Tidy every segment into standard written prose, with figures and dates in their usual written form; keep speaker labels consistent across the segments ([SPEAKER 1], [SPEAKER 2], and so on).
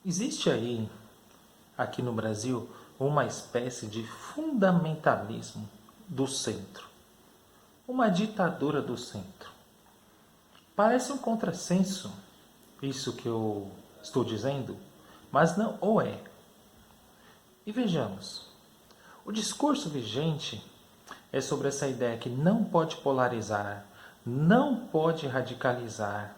[SPEAKER 1] Existe aí, aqui no Brasil, uma espécie de fundamentalismo do centro. Uma ditadura do centro. Parece um contrassenso isso que eu estou dizendo, mas não o é. E vejamos, o discurso vigente é sobre essa ideia que não pode polarizar, não pode radicalizar,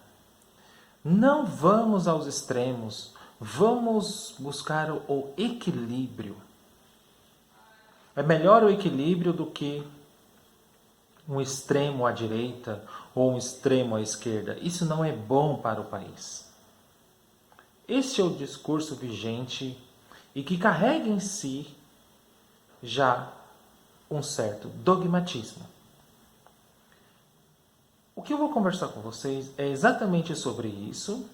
[SPEAKER 1] não vamos aos extremos, vamos buscar o equilíbrio. É melhor o equilíbrio do que um extremo à direita ou um extremo à esquerda. Isso não é bom para o país. Este é o discurso vigente e que carrega em si já um certo dogmatismo. O que eu vou conversar com vocês é exatamente sobre isso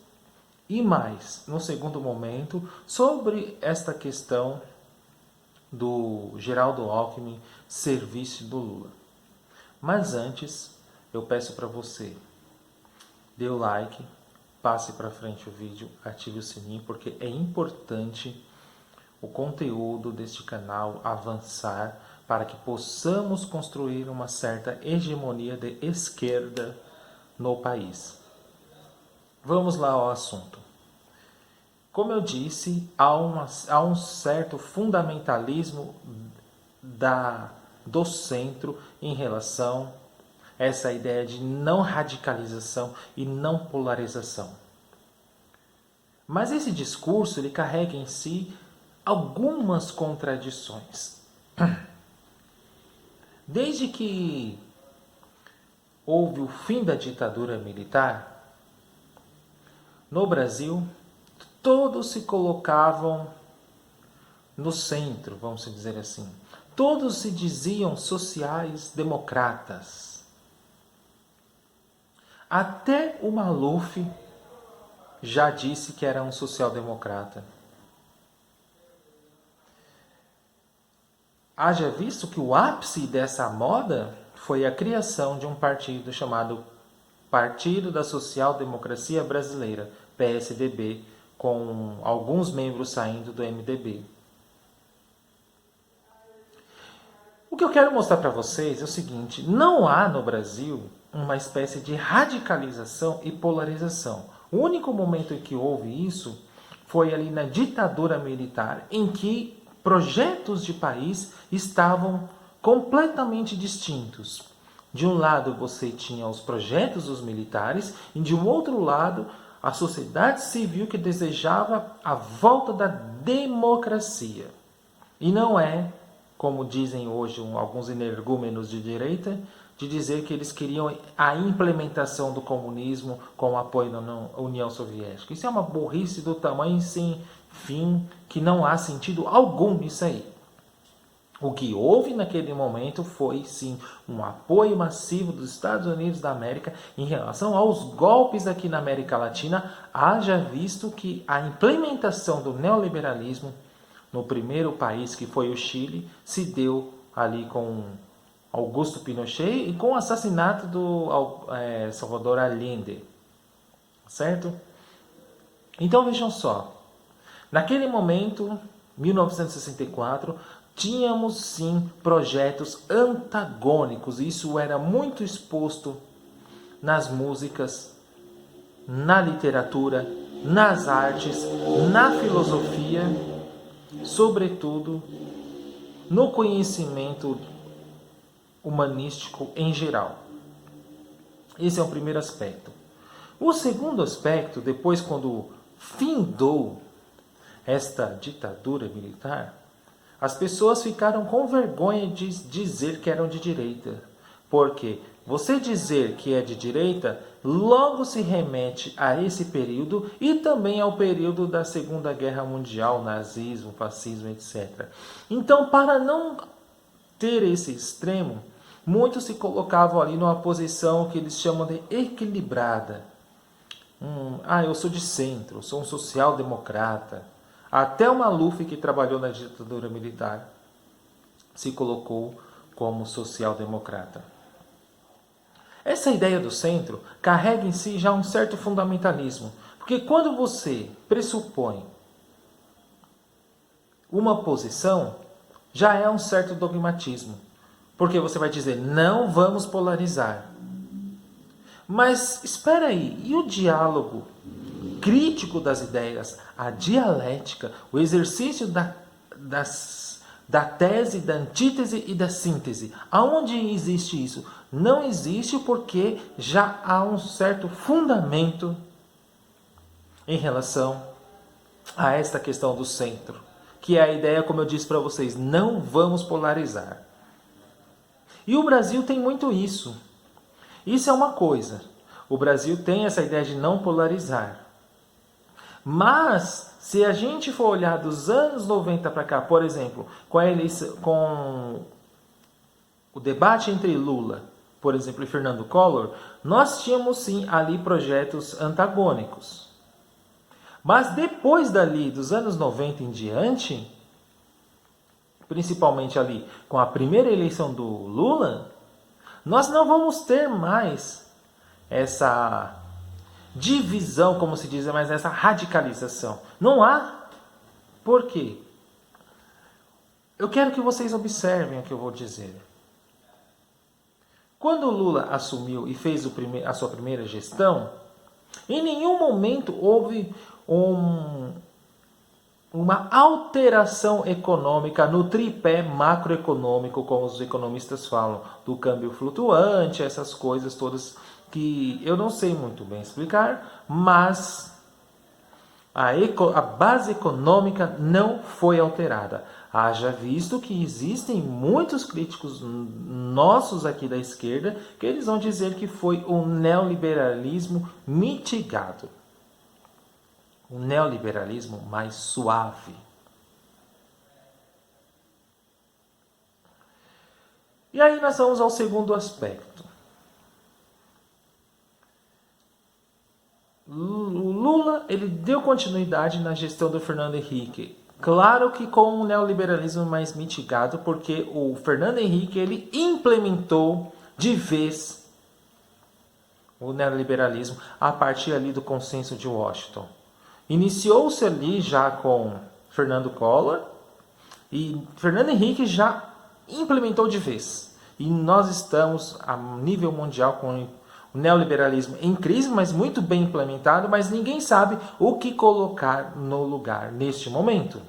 [SPEAKER 1] e mais, no segundo momento, sobre esta questão do Geraldo Alckmin ser vice do Lula. Mas antes, eu peço para você, dê o like, passe para frente o vídeo, ative o sininho, porque é importante o conteúdo deste canal avançar para que possamos construir uma certa hegemonia de esquerda no país. Vamos lá ao assunto. Como eu disse, há um certo fundamentalismo do centro em relação a essa ideia de não radicalização e não polarização. Mas esse discurso ele carrega em si algumas contradições. Desde que houve o fim da ditadura militar, no Brasil, todos se colocavam no centro, vamos dizer assim. Todos se diziam sociais-democratas. Até o Maluf já disse que era um social-democrata. Haja visto que o ápice dessa moda foi a criação de um partido chamado Partido da Social Democracia Brasileira, PSDB, com alguns membros saindo do MDB. O que eu quero mostrar para vocês é o seguinte: não há no Brasil uma espécie de radicalização e polarização. O único momento em que houve isso foi ali na ditadura militar, em que projetos de país estavam completamente distintos. De um lado você tinha os projetos dos militares e de um outro lado a sociedade civil que desejava a volta da democracia. E não é, como dizem hoje alguns energúmenos de direita, de dizer que eles queriam a implementação do comunismo com o apoio da União Soviética. Isso é uma burrice do tamanho sem fim, que não há sentido algum nisso aí. O que houve naquele momento foi, sim, um apoio massivo dos Estados Unidos da América em relação aos golpes aqui na América Latina, haja visto que a implementação do neoliberalismo no primeiro país, que foi o Chile, se deu ali com Augusto Pinochet e com o assassinato do Salvador Allende. Certo? Então vejam só. Naquele momento, 1964, tínhamos sim projetos antagônicos. Isso era muito exposto nas músicas, na literatura, nas artes, na filosofia, sobretudo no conhecimento humanístico em geral. Esse é o primeiro aspecto. O segundo aspecto, depois quando findou esta ditadura militar, as pessoas ficaram com vergonha de dizer que eram de direita. Porque você dizer que é de direita, logo se remete a esse período e também ao período da Segunda Guerra Mundial, nazismo, fascismo, etc. Então, para não ter esse extremo, muitos se colocavam ali numa posição que eles chamam de equilibrada. Eu sou de centro, sou um social-democrata. Até o Maluf, que trabalhou na ditadura militar, se colocou como social-democrata. Essa ideia do centro carrega em si já um certo fundamentalismo, porque quando você pressupõe uma posição, já é um certo dogmatismo, porque você vai dizer, não vamos polarizar. Mas espera aí, e o diálogo crítico das ideias, a dialética, o exercício da tese, da antítese e da síntese? Aonde existe isso? Não existe porque já há um certo fundamento em relação a esta questão do centro, que é a ideia, como eu disse para vocês, não vamos polarizar. E o Brasil tem muito isso. Isso é uma coisa. O Brasil tem essa ideia de não polarizar. Mas, se a gente for olhar dos anos 90 para cá, por exemplo, com o debate entre Lula, por exemplo, e Fernando Collor, nós tínhamos sim ali projetos antagônicos. Mas depois dali, dos anos 90 em diante, principalmente ali com a primeira eleição do Lula, nós não vamos ter mais essa divisão, como se diz, mas essa radicalização. Não há. Por quê? Eu quero que vocês observem o que eu vou dizer. Quando o Lula assumiu e fez a sua primeira gestão, em nenhum momento houve uma alteração econômica no tripé macroeconômico, como os economistas falam, do câmbio flutuante, essas coisas todas que eu não sei muito bem explicar, mas a base econômica não foi alterada. Haja visto que existem muitos críticos nossos aqui da esquerda que eles vão dizer que foi um neoliberalismo mitigado. Um neoliberalismo mais suave. E aí nós vamos ao segundo aspecto. O Lula, ele deu continuidade na gestão do Fernando Henrique. Claro que com um neoliberalismo mais mitigado, porque o Fernando Henrique, ele implementou de vez o neoliberalismo a partir ali do consenso de Washington. Iniciou-se ali já com Fernando Collor e Fernando Henrique já implementou de vez. E nós estamos a nível mundial com o neoliberalismo em crise, mas muito bem implementado, mas ninguém sabe o que colocar no lugar neste momento.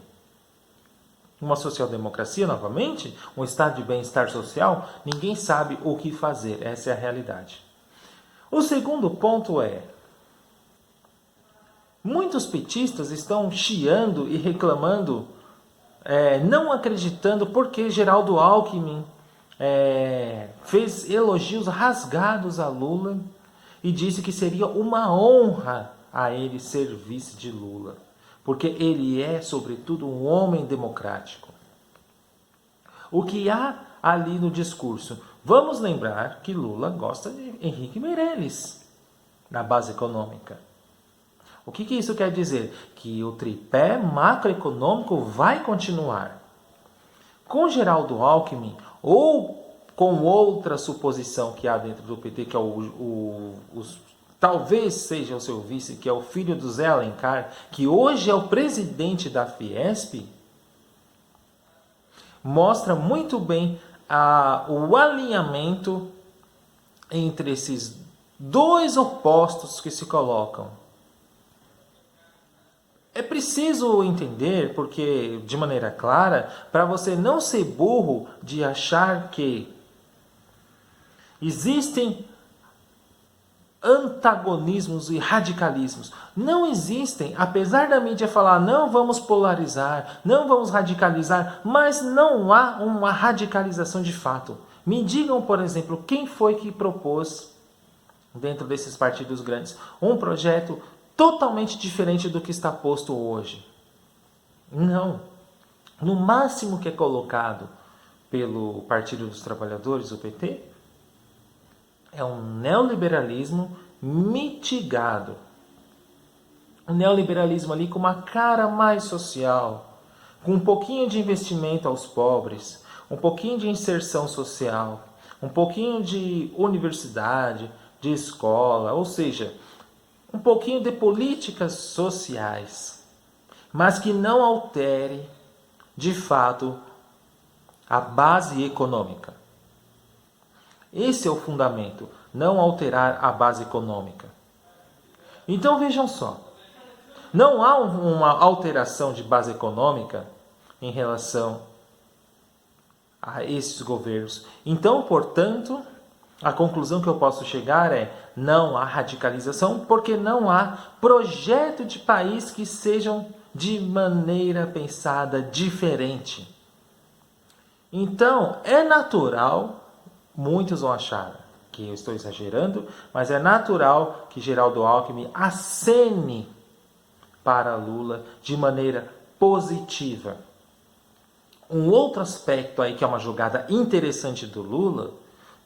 [SPEAKER 1] Uma social-democracia, novamente, um estado de bem-estar social, ninguém sabe o que fazer, essa é a realidade. O segundo ponto é, muitos petistas estão chiando e reclamando, não acreditando porque Geraldo Alckmin fez elogios rasgados a Lula e disse que seria uma honra a ele ser vice de Lula, porque ele é, sobretudo, um homem democrático. O que há ali no discurso? Vamos lembrar que Lula gosta de Henrique Meirelles na base econômica. O que isso quer dizer? Que o tripé macroeconômico vai continuar. Com Geraldo Alckmin, ou com outra suposição que há dentro do PT, que é talvez seja o seu vice, que é o filho do Zé Alencar, que hoje é o presidente da Fiesp, mostra muito bem o alinhamento entre esses dois opostos que se colocam. É preciso entender, porque de maneira clara, para você não ser burro de achar que existem antagonismos e radicalismos. Não existem, apesar da mídia falar não vamos polarizar, não vamos radicalizar, mas não há uma radicalização de fato. Me digam, por exemplo, quem foi que propôs, dentro desses partidos grandes, um projeto totalmente diferente do que está posto hoje? Não. No máximo que é colocado pelo Partido dos Trabalhadores, o PT, é um neoliberalismo mitigado. Um neoliberalismo ali com uma cara mais social, com um pouquinho de investimento aos pobres, um pouquinho de inserção social, um pouquinho de universidade, de escola, ou seja, um pouquinho de políticas sociais, mas que não altere, de fato, a base econômica. Esse é o fundamento, não alterar a base econômica. Então vejam só, não há uma alteração de base econômica em relação a esses governos. Então, portanto, a conclusão que eu posso chegar é: não há radicalização, porque não há projeto de país que sejam de maneira pensada diferente. Então, é natural, muitos vão achar que eu estou exagerando, mas é natural que Geraldo Alckmin acene para Lula de maneira positiva. Um outro aspecto aí que é uma jogada interessante do Lula,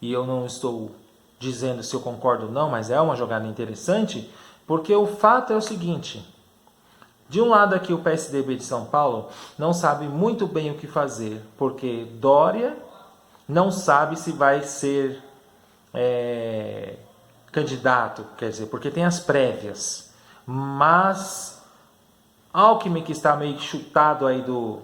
[SPEAKER 1] e eu não estou dizendo se eu concordo ou não, mas é uma jogada interessante, porque o fato é o seguinte: de um lado aqui o PSDB de São Paulo não sabe muito bem o que fazer, porque Dória não sabe se vai ser candidato, quer dizer, porque tem as prévias, mas Alckmin, que está meio chutado aí do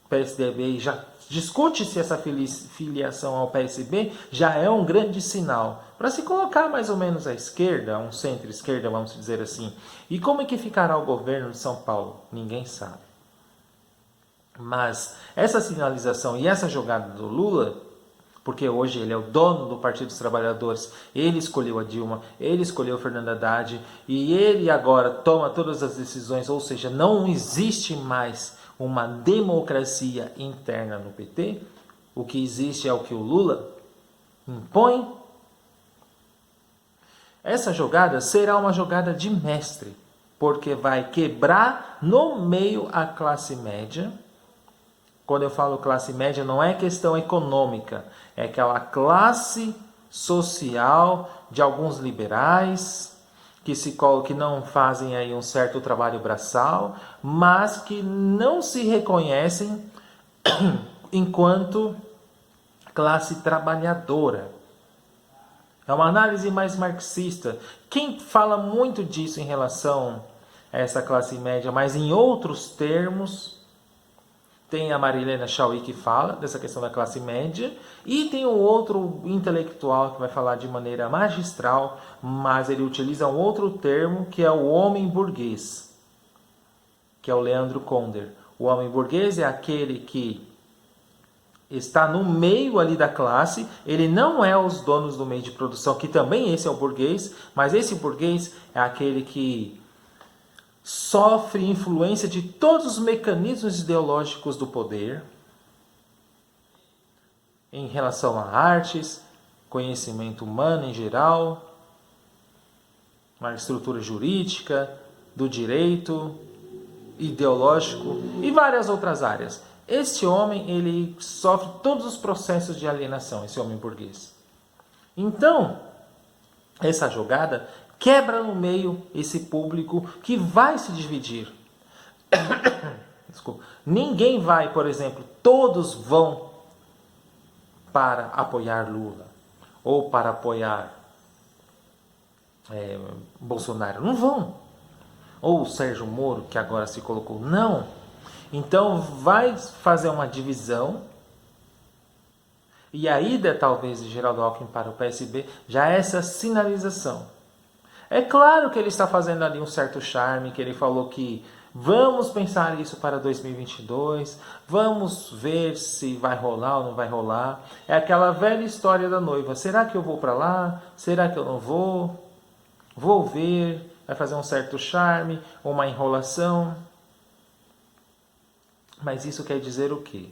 [SPEAKER 1] PSDB, já discute-se essa filiação ao PSB, já é um grande sinal para se colocar mais ou menos à esquerda, um centro-esquerda, vamos dizer assim. E como é que ficará o governo de São Paulo? Ninguém sabe. Mas essa sinalização e essa jogada do Lula, porque hoje ele é o dono do Partido dos Trabalhadores, ele escolheu a Dilma, ele escolheu o Fernando Haddad, e ele agora toma todas as decisões, ou seja, não existe mais uma democracia interna no PT, o que existe é o que o Lula impõe. Essa jogada será uma jogada de mestre, porque vai quebrar no meio a classe média. Quando eu falo classe média, não é questão econômica, é aquela classe social de alguns liberais que não fazem aí um certo trabalho braçal, mas que não se reconhecem enquanto classe trabalhadora. É uma análise mais marxista. Quem fala muito disso em relação a essa classe média, mas em outros termos, tem a Marilena Chauí, que fala dessa questão da classe média, e tem um outro intelectual que vai falar de maneira magistral, mas ele utiliza um outro termo, que é o homem burguês, que é o Leandro Konder. O homem burguês é aquele que está no meio ali da classe, ele não é os donos do meio de produção, que também esse é o burguês, mas esse burguês é aquele que sofre influência de todos os mecanismos ideológicos do poder em relação a artes, conhecimento humano em geral, a estrutura jurídica, do direito, ideológico e várias outras áreas. Este homem, ele sofre todos os processos de alienação, esse homem burguês. Então, essa jogada quebra no meio esse público que vai se dividir. Desculpa. Ninguém vai, por exemplo, todos vão para apoiar Lula ou para apoiar Bolsonaro. Não vão. Ou o Sérgio Moro, que agora se colocou. Não. Então vai fazer uma divisão. E a ida, talvez, de Geraldo Alckmin para o PSB já é essa sinalização. É claro que ele está fazendo ali um certo charme, que ele falou que vamos pensar isso para 2022, vamos ver se vai rolar ou não vai rolar. É aquela velha história da noiva. Será que eu vou para lá? Será que eu não vou? Vou ver. Vai fazer um certo charme, uma enrolação. Mas isso quer dizer o quê?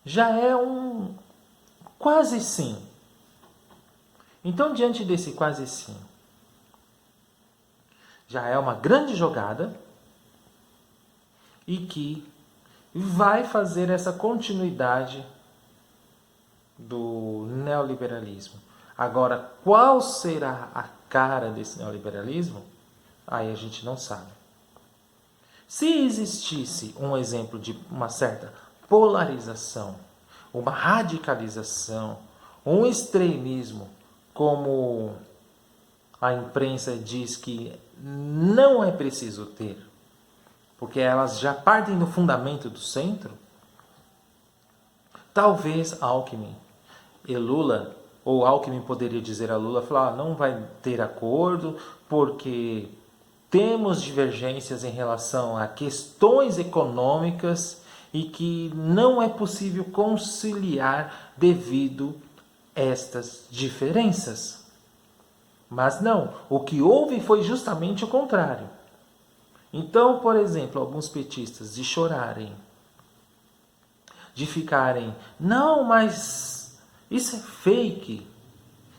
[SPEAKER 1] Já é um quase sim. Então, diante desse quase sim, já é uma grande jogada e que vai fazer essa continuidade do neoliberalismo. Agora, qual será a cara desse neoliberalismo? Aí a gente não sabe. Se existisse um exemplo de uma certa polarização, uma radicalização, um extremismo, como a imprensa diz que não é preciso ter, porque elas já partem do fundamento do centro, talvez Alckmin e Lula, ou Alckmin poderia dizer a Lula, falar, não vai ter acordo porque temos divergências em relação a questões econômicas e que não é possível conciliar devido a estas diferenças. Mas não, o que houve foi justamente o contrário. Então, por exemplo, alguns petistas de chorarem, de ficarem, não, mas isso é fake.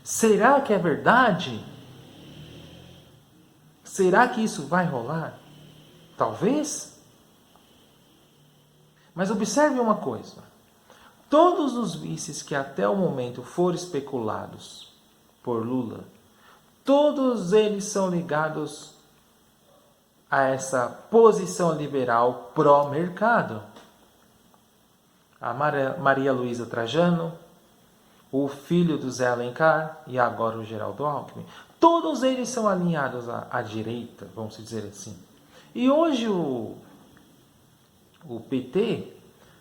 [SPEAKER 1] Será que é verdade? Será que isso vai rolar? Talvez. Mas observe uma coisa. Todos os vices que até o momento foram especulados por Lula, todos eles são ligados a essa posição liberal pró-mercado. A Maria Luísa Trajano, o filho do Zé Alencar e agora o Geraldo Alckmin. Todos eles são alinhados à direita, vamos dizer assim. E hoje o PT,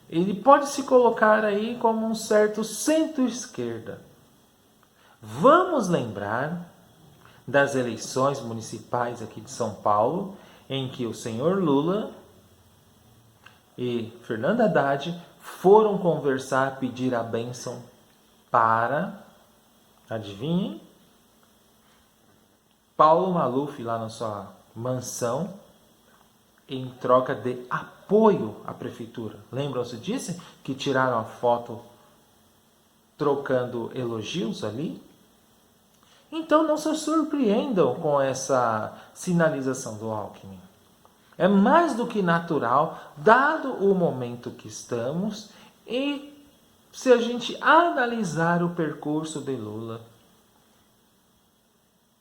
[SPEAKER 1] ele pode se colocar aí como um certo centro-esquerda. Vamos lembrar das eleições municipais aqui de São Paulo, em que o senhor Lula e Fernando Haddad foram conversar, pedir a bênção para, adivinhem, Paulo Maluf lá na sua mansão, em troca de apoio à prefeitura. Lembram-se disso? Que tiraram a foto trocando elogios ali? Então não se surpreendam com essa sinalização do Alckmin. É mais do que natural, dado o momento que estamos, e se a gente analisar o percurso de Lula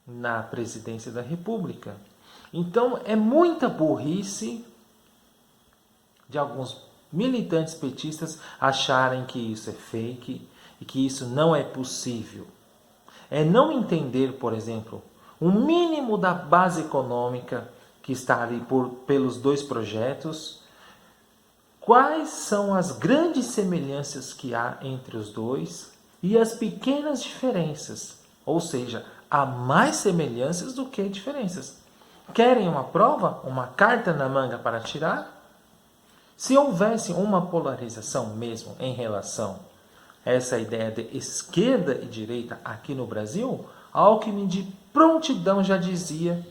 [SPEAKER 1] na presidência da República. Então é muita burrice de alguns militantes petistas acharem que isso é fake e que isso não é possível. É não entender, por exemplo, o mínimo da base econômica que está ali pelos dois projetos, quais são as grandes semelhanças que há entre os dois e as pequenas diferenças, ou seja, há mais semelhanças do que diferenças. Querem uma prova, uma carta na manga para tirar? Se houvesse uma polarização mesmo em relação a essa ideia de esquerda e direita aqui no Brasil, Alckmin de prontidão já dizia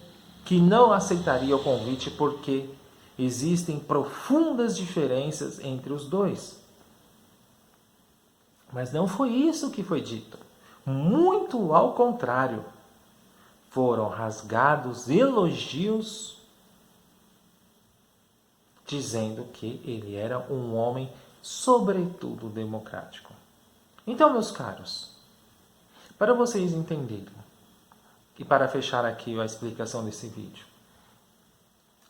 [SPEAKER 1] que não aceitaria o convite porque existem profundas diferenças entre os dois. Mas não foi isso que foi dito. Muito ao contrário. Foram rasgados elogios dizendo que ele era um homem sobretudo democrático. Então, meus caros, para vocês entenderem, e para fechar aqui a explicação desse vídeo,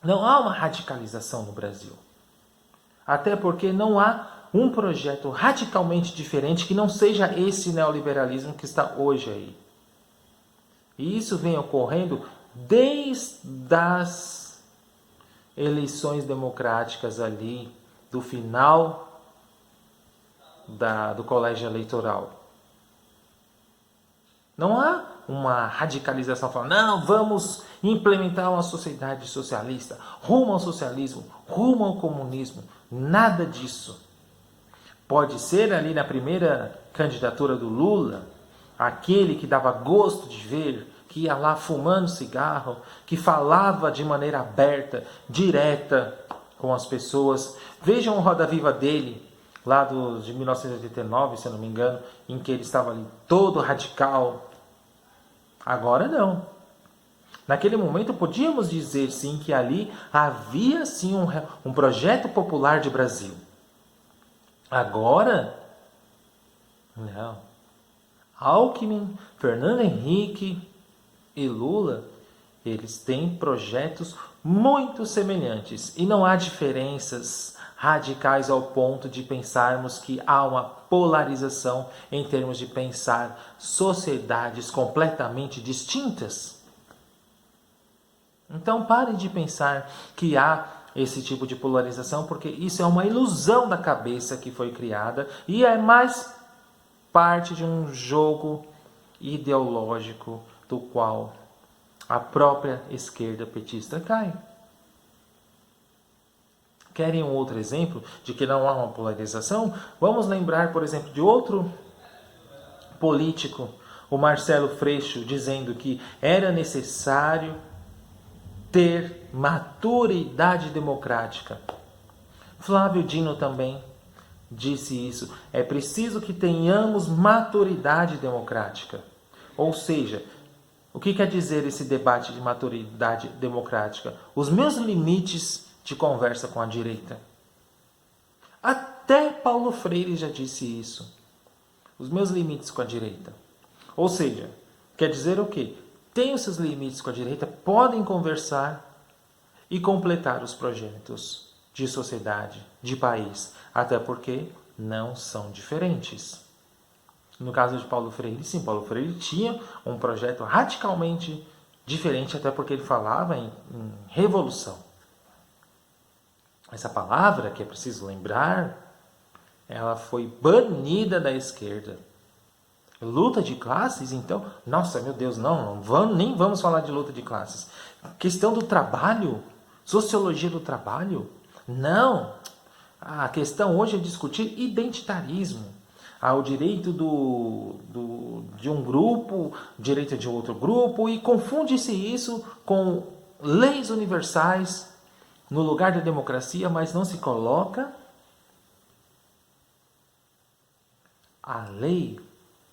[SPEAKER 1] não há uma radicalização no Brasil. Até porque não há um projeto radicalmente diferente que não seja esse neoliberalismo que está hoje aí. E isso vem ocorrendo desde as eleições democráticas ali, do final do colégio eleitoral. Não há uma radicalização falando, não, vamos implementar uma sociedade socialista, rumo ao socialismo, rumo ao comunismo. Nada disso. Pode ser ali na primeira candidatura do Lula, aquele que dava gosto de ver, que ia lá fumando cigarro, que falava de maneira aberta, direta com as pessoas. Vejam o Roda Viva dele, lá de 1989, se eu não me engano, em que ele estava ali todo radical. Agora não. Naquele momento podíamos dizer sim que ali havia sim um projeto popular de Brasil. Agora, não. Alckmin, Fernando Henrique e Lula, eles têm projetos muito semelhantes e não há diferenças radicais ao ponto de pensarmos que há uma polarização em termos de pensar sociedades completamente distintas. Então pare de pensar que há esse tipo de polarização, porque isso é uma ilusão da cabeça que foi criada e é mais parte de um jogo ideológico do qual a própria esquerda petista cai. Querem um outro exemplo de que não há uma polarização? Vamos lembrar, por exemplo, de outro político, o Marcelo Freixo, dizendo que era necessário ter maturidade democrática. Flávio Dino também disse isso. É preciso que tenhamos maturidade democrática. Ou seja, o que quer dizer esse debate de maturidade democrática? Os meus limites de conversa com a direita. Até Paulo Freire já disse isso. Os meus limites com a direita. Ou seja, quer dizer o quê? Tem os seus limites com a direita, podem conversar e completar os projetos de sociedade, de país, até porque não são diferentes. No caso de Paulo Freire, sim, Paulo Freire tinha um projeto radicalmente diferente, até porque ele falava em revolução. Essa palavra, que é preciso lembrar, ela foi banida da esquerda. Luta de classes, então? Nossa, meu Deus, nem vamos falar de luta de classes. Questão do trabalho? Sociologia do trabalho? Não. A questão hoje é discutir identitarismo. O direito de um grupo, direito de outro grupo, e confunde-se isso com leis universais no lugar da democracia, mas não se coloca a lei,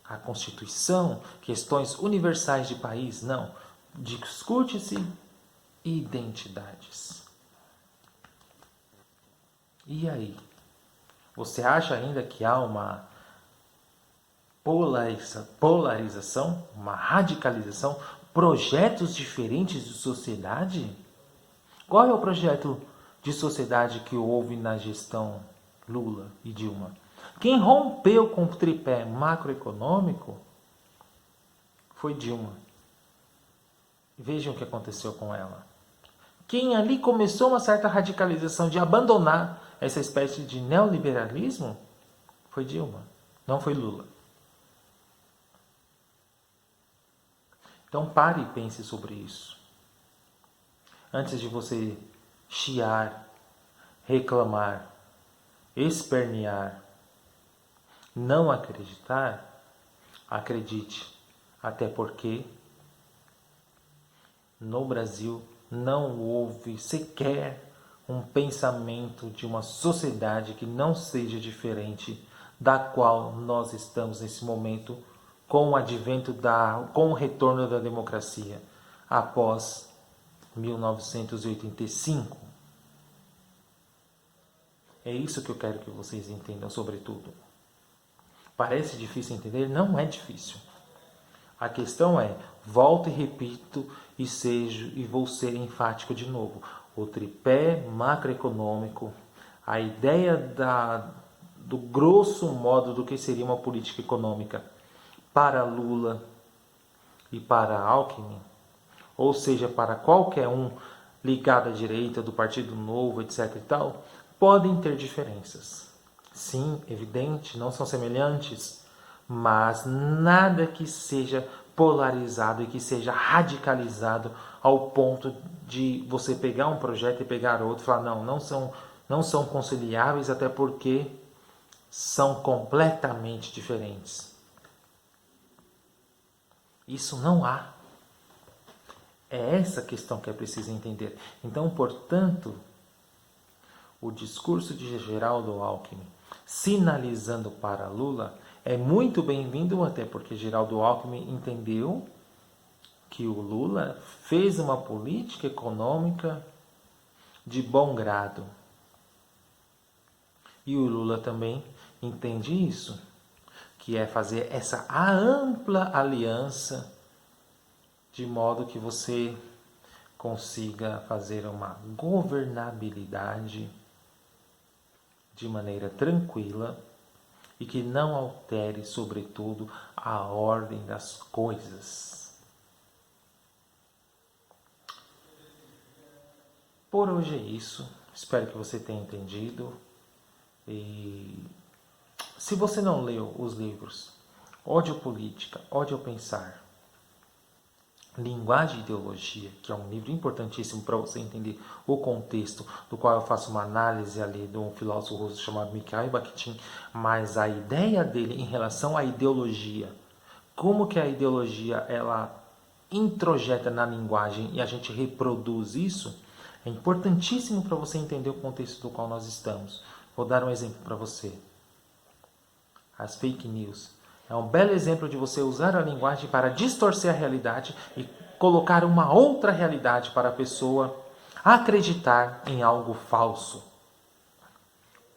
[SPEAKER 1] a Constituição, questões universais de país, não. Discute-se identidades. E aí? Você acha ainda que há uma polarização, uma radicalização, projetos diferentes de sociedade? Qual é o projeto de sociedade que houve na gestão Lula e Dilma? Quem rompeu com o tripé macroeconômico foi Dilma. Vejam o que aconteceu com ela. Quem ali começou uma certa radicalização de abandonar essa espécie de neoliberalismo foi Dilma, não foi Lula. Então pare e pense sobre isso. Antes de você chiar, reclamar, espernear, não acreditar, acredite. Até porque no Brasil não houve sequer um pensamento de uma sociedade que não seja diferente da qual nós estamos nesse momento com o advento com o retorno da democracia após 1985. É isso que eu quero que vocês entendam, sobretudo. Parece difícil entender? Não é difícil. A questão é, volto e repito e vou ser enfático de novo. O tripé macroeconômico, a ideia do grosso modo do que seria uma política econômica para Lula e para Alckmin, ou seja, para qualquer um ligado à direita, do Partido Novo, etc. e tal, podem ter diferenças. Sim, evidente, não são semelhantes, mas nada que seja polarizado e que seja radicalizado ao ponto de você pegar um projeto e pegar outro e falar, não são conciliáveis, até porque são completamente diferentes. Isso não há. É essa questão que é preciso entender. Então, portanto, o discurso de Geraldo Alckmin sinalizando para Lula é muito bem-vindo, até porque Geraldo Alckmin entendeu que o Lula fez uma política econômica de bom grado. E o Lula também entende isso, que é fazer essa ampla aliança de modo que você consiga fazer uma governabilidade de maneira tranquila e que não altere, sobretudo, a ordem das coisas. Por hoje é isso. Espero que você tenha entendido. E se você não leu os livros Ódio Política, Ódio Pensar, Linguagem e Ideologia, que é um livro importantíssimo para você entender o contexto, do qual eu faço uma análise ali de um filósofo russo chamado Mikhail Bakhtin, mas a ideia dele em relação à ideologia, como que a ideologia ela introjeta na linguagem e a gente reproduz isso, é importantíssimo para você entender o contexto do qual nós estamos. Vou dar um exemplo para você. As fake news. É um belo exemplo de você usar a linguagem para distorcer a realidade e colocar uma outra realidade para a pessoa acreditar em algo falso.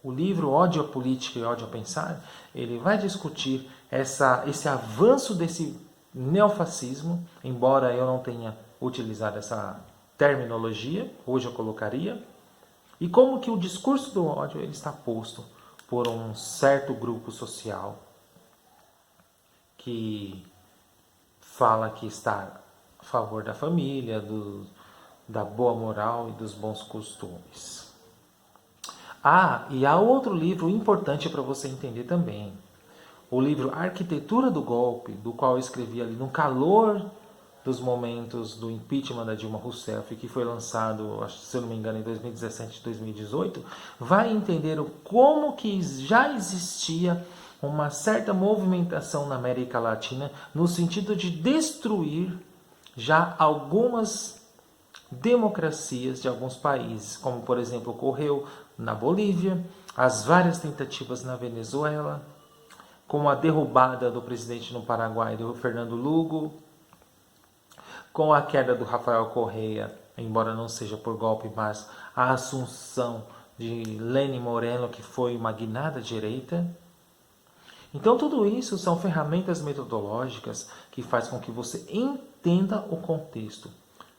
[SPEAKER 1] O livro Ódio à Política e Ódio a Pensar, ele vai discutir esse avanço desse neofascismo, embora eu não tenha utilizado essa terminologia, hoje eu colocaria, e como que o discurso do ódio ele está posto por um certo grupo social que fala que está a favor da família, da boa moral e dos bons costumes. E há outro livro importante para você entender também. O livro Arquitetura do Golpe, do qual eu escrevi ali no calor dos momentos do impeachment da Dilma Rousseff, que foi lançado, se eu não me engano, em 2017 e 2018, vai entender como que já existia uma certa movimentação na América Latina no sentido de destruir já algumas democracias de alguns países, como por exemplo ocorreu na Bolívia, as várias tentativas na Venezuela, com a derrubada do presidente no Paraguai, do Fernando Lugo, com a queda do Rafael Correa, embora não seja por golpe, mas a assunção de Lenin Moreno, que foi uma guinada direita. Então tudo isso são ferramentas metodológicas que faz com que você entenda o contexto.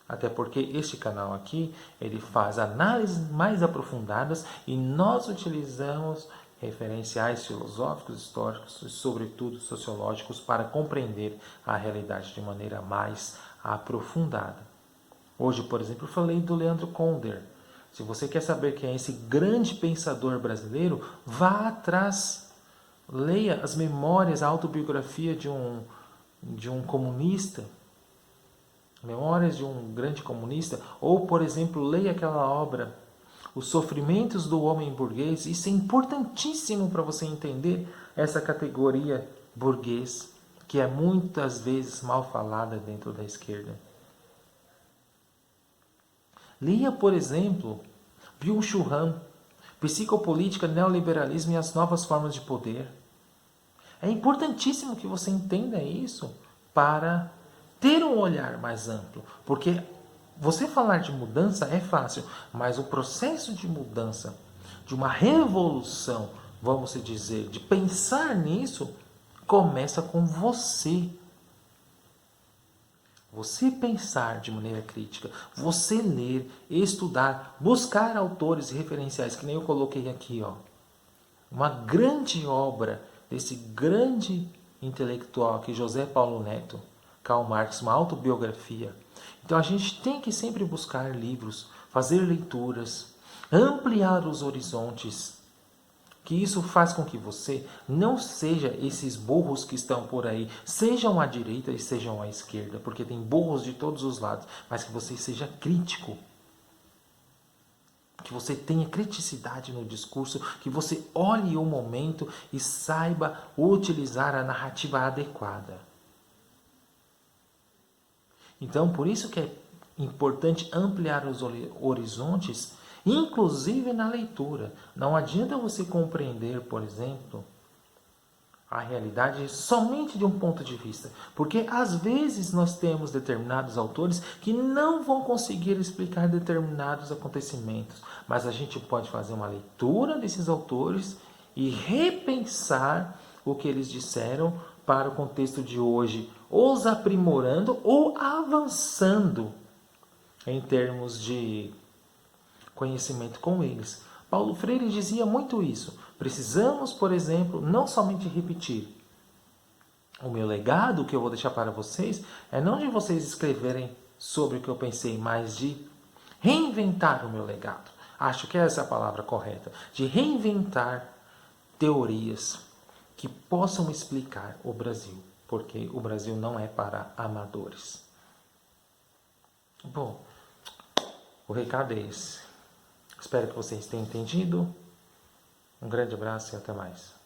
[SPEAKER 1] Até porque este canal aqui, ele faz análises mais aprofundadas e nós utilizamos referenciais filosóficos, históricos e, sobretudo, sociológicos para compreender a realidade de maneira mais aprofundada. Hoje, por exemplo, eu falei do Leandro Conder. Se você quer saber quem é esse grande pensador brasileiro, vá atrás. Leia as memórias, a autobiografia de um comunista, Memórias de um Grande Comunista, ou, por exemplo, leia aquela obra, Os Sofrimentos do Homem Burguês. Isso é importantíssimo para você entender essa categoria burguês, que é muitas vezes mal falada dentro da esquerda. Leia, por exemplo, Byung-Chul Han, Psicopolítica, Neoliberalismo e as Novas Formas de Poder. É importantíssimo que você entenda isso para ter um olhar mais amplo, porque você falar de mudança é fácil, mas o processo de mudança, de uma revolução, vamos dizer, de pensar nisso, começa com você. Você pensar de maneira crítica, você ler, estudar, buscar autores e referenciais, que nem eu coloquei aqui, ó. Uma grande obra desse grande intelectual aqui, José Paulo Neto, Karl Marx, uma autobiografia. Então a gente tem que sempre buscar livros, fazer leituras, ampliar os horizontes, que isso faz com que você não seja esses burros que estão por aí, sejam à direita e sejam à esquerda, porque tem burros de todos os lados, mas que você seja crítico. Que você tenha criticidade no discurso, que você olhe o momento e saiba utilizar a narrativa adequada. Então, por isso que é importante ampliar os horizontes, inclusive na leitura. Não adianta você compreender, por exemplo, a realidade somente de um ponto de vista. Porque às vezes nós temos determinados autores que não vão conseguir explicar determinados acontecimentos. Mas a gente pode fazer uma leitura desses autores e repensar o que eles disseram para o contexto de hoje, os aprimorando ou avançando em termos de conhecimento com eles. Paulo Freire dizia muito isso. Precisamos, por exemplo, não somente repetir. O meu legado, que eu vou deixar para vocês, é não de vocês escreverem sobre o que eu pensei, mas de reinventar o meu legado. Acho que essa é a palavra correta. De reinventar teorias que possam explicar o Brasil. Porque o Brasil não é para amadores. Bom, o recado é esse. Espero que vocês tenham entendido. Um grande abraço e até mais.